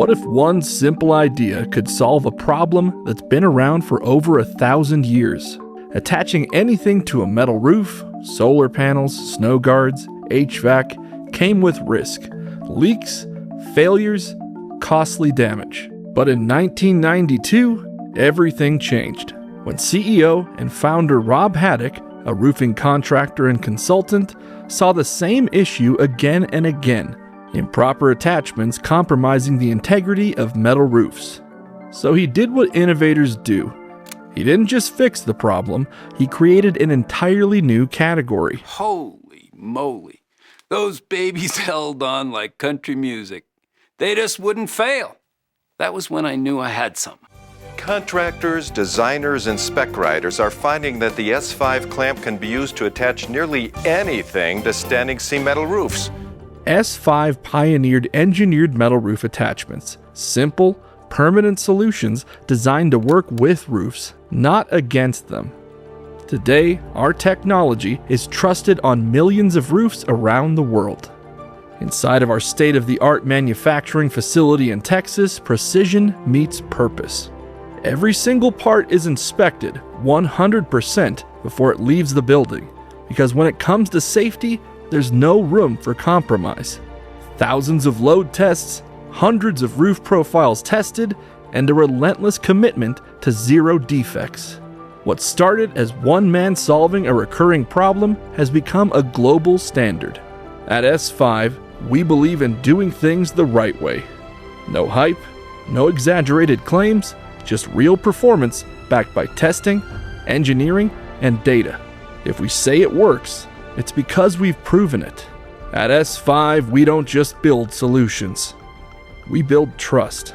What if one simple idea could solve a problem that's been around for over 1,000 years? Attaching anything to a metal roof, solar panels, snow guards, HVAC, came with risk, leaks, failures, costly damage. But in 1992, everything changed when CEO and founder Rob Haddock, a roofing contractor and consultant, saw the same issue again and again: improper attachments compromising the integrity of metal roofs. So he did what innovators do. He didn't just fix the problem, he created an entirely new category. Holy moly. Those babies held on like country music. They just wouldn't fail. That was when I knew I had something. Contractors, designers, and spec writers are finding that the S5 clamp can be used to attach nearly anything to standing seam metal roofs. S5 pioneered engineered metal roof attachments, simple, permanent solutions designed to work with roofs, not against them. Today, our technology is trusted on millions of roofs around the world. Inside of our state-of-the-art manufacturing facility in Texas, precision meets purpose. Every single part is inspected 100% before it leaves the building, because when it comes to safety, there's no room for compromise. Thousands of load tests, hundreds of roof profiles tested, and a relentless commitment to zero defects. What started as one man solving a recurring problem has become a global standard. At S5, we believe in doing things the right way. No hype, no exaggerated claims, just real performance backed by testing, engineering, and data. If we say it works, it's because we've proven it. At S5, we don't just build solutions. We build trust.